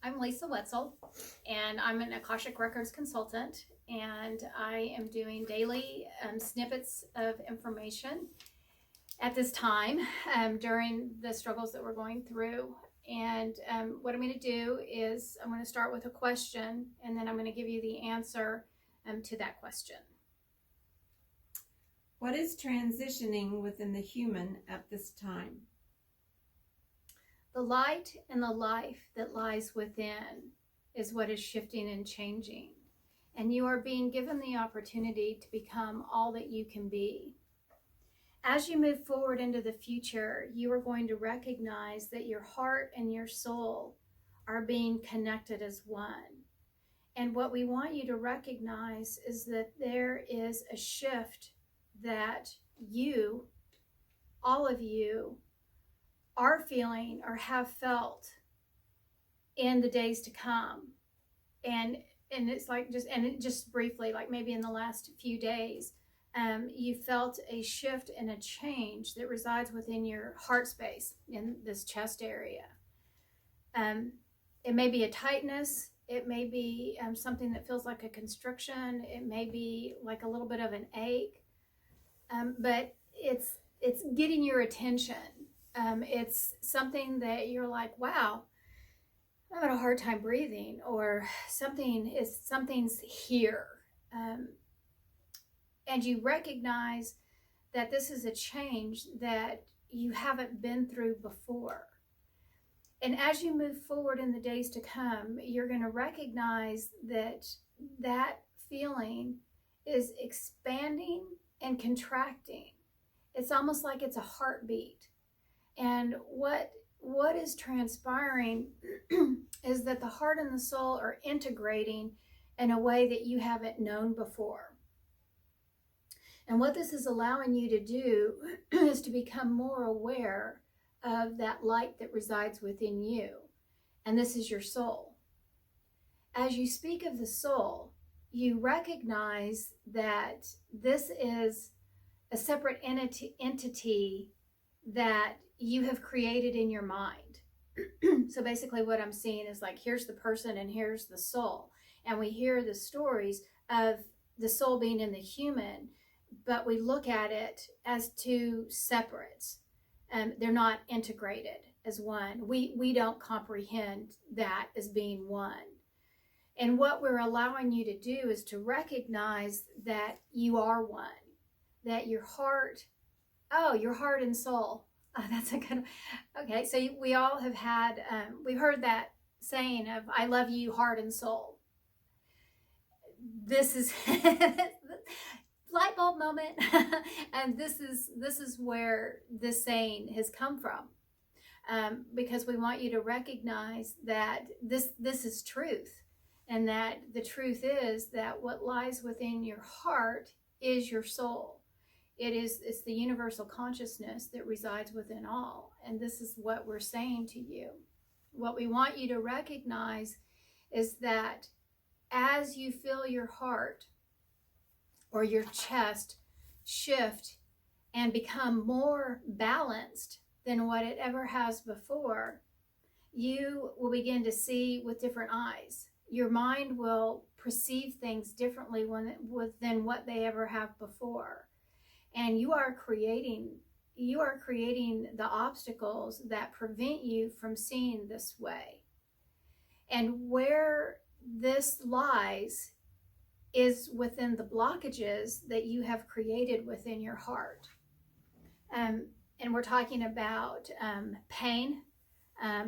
I'm Lisa Wetzel, and I'm an Akashic Records consultant, and I am doing daily snippets of information at this time during the struggles that we're going through. And what I'm going to do is I'm going to start with a question, and then I'm going to give you the answer to that question. What is transitioning within the human at this time? The light and the life that lies within is what is shifting and changing. And you are being given the opportunity to become all that you can be. As you move forward into the future, you are going to recognize that your heart and your soul are being connected as one. And what we want you to recognize is that there is a shift that you, all of you, are feeling or have felt in the days to come. And it's like just briefly, like maybe in the last few days, you felt a shift and a change that resides within your heart space in this chest area. It may be a tightness. It may be something that feels like a constriction. It may be like a little bit of an ache, but it's getting your attention. It's something that you're like, wow, I'm having a hard time breathing, or something's here. And you recognize that this is a change that you haven't been through before. And as you move forward in the days to come, you're going to recognize that that feeling is expanding and contracting. It's almost like it's a heartbeat. And what is transpiring is that the heart and the soul are integrating in a way that you haven't known before. And what this is allowing you to do is to become more aware of that light that resides within you. And this is your soul. As you speak of the soul, you recognize that this is a separate entity that you have created in your mind. So basically what I'm seeing is like, here's the person and here's the soul. And we hear the stories of the soul being in the human, but we look at it as two separates. They're not integrated as one. We don't comprehend that as being one. And what we're allowing you to do is to recognize that you are one, that your heart and soul. Oh, that's a good. Okay, so we all have had. We've heard that saying of "I love you, heart and soul." This is light bulb moment, and this is where this saying has come from, because we want you to recognize that this is truth, and that the truth is that what lies within your heart is your soul. It's the universal consciousness that resides within all. And this is what we're saying to you. What we want you to recognize is that as you feel your heart or your chest shift and become more balanced than what it ever has before, you will begin to see with different eyes. Your mind will perceive things differently than what they ever have before. And you are creating the obstacles that prevent you from seeing this way. And where this lies is within the blockages that you have created within your heart. And we're talking about pain,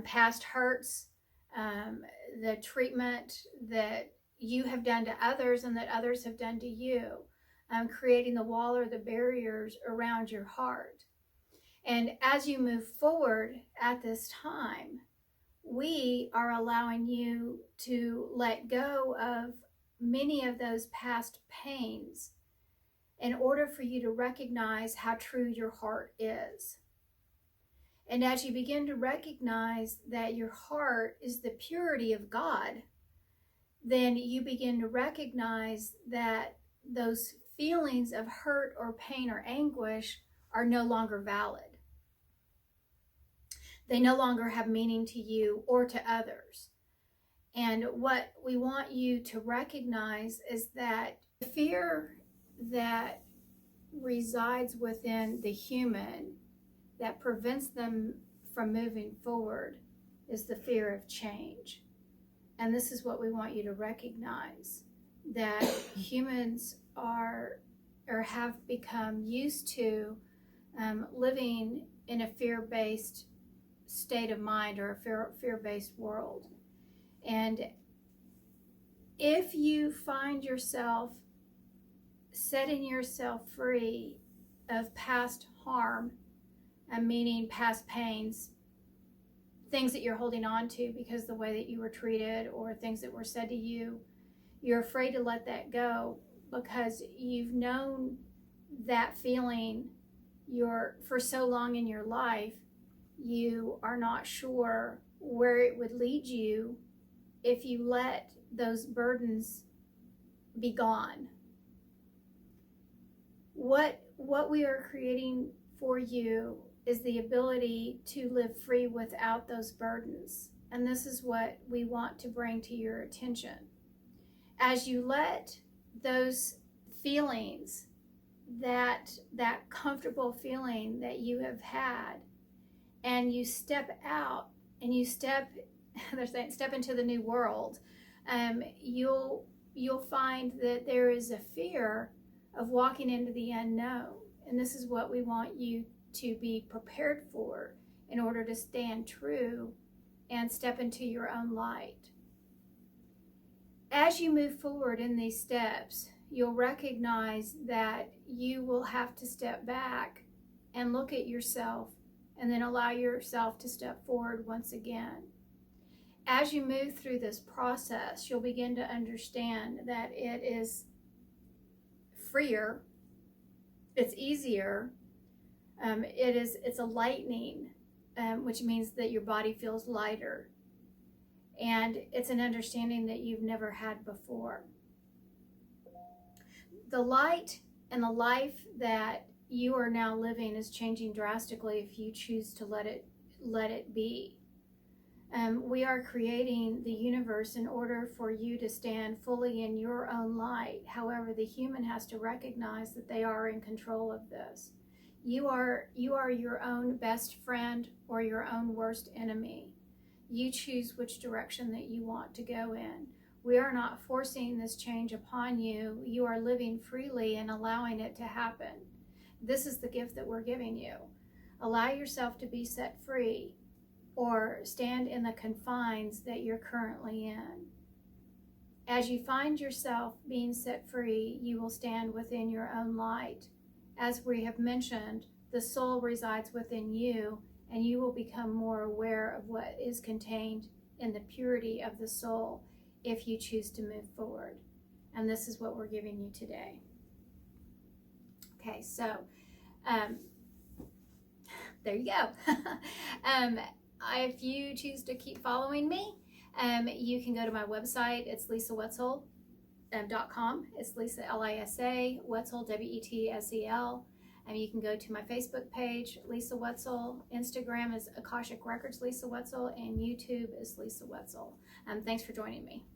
past hurts, the treatment that you have done to others and that others have done to you. Creating the wall or the barriers around your heart. And as you move forward at this time, we are allowing you to let go of many of those past pains in order for you to recognize how true your heart is. And as you begin to recognize that your heart is the purity of God, then you begin to recognize that those feelings of hurt or pain or anguish are no longer valid. They no longer have meaning to you or to others. And what we want you to recognize is that the fear that resides within the human that prevents them from moving forward is the fear of change. And this is what we want you to recognize, that humans are or have become used to living in a fear-based state of mind or a fear-based world. And if you find yourself setting yourself free of past harm, meaning past pains, things that you're holding on to because the way that you were treated or things that were said to you, you're afraid to let that go because you've known that feeling for so long in your life, you are not sure where it would lead you if you let those burdens be gone. What we are creating for you is the ability to live free without those burdens. And this is what we want to bring to your attention. As you let those feelings, that comfortable feeling that you have had, and you step out and you step into the new world, you'll find that there is a fear of walking into the unknown. And this is what we want you to be prepared for in order to stand true and step into your own light. As you move forward in these steps, you'll recognize that you will have to step back and look at yourself and then allow yourself to step forward once again. As you move through this process, you'll begin to understand that it is freer, it's easier, it's a lightening, which means that your body feels lighter, and it's an understanding that you've never had before. The light and the life that you are now living is changing drastically if you choose to let it be. We are creating the universe in order for you to stand fully in your own light. However, the human has to recognize that they are in control of this. You are your own best friend or your own worst enemy. You choose which direction that you want to go in. We are not forcing this change upon you. You are living freely and allowing it to happen. This is the gift that we're giving you. Allow yourself to be set free, or stand in the confines that you're currently in. As you find yourself being set free, you will stand within your own light. As we have mentioned, the soul resides within you, and you will become more aware of what is contained in the purity of the soul if you choose to move forward. And this is what we're giving you today. Okay, so there you go. If you choose to keep following me, you can go to my website. It's lisawetzel.com. It's Lisa, Lisa, Wetzel, Wetsel. You can go to my Facebook page, Lisa Wetzel. Instagram is Akashic Records, Lisa Wetzel. And YouTube is Lisa Wetzel. Thanks for joining me.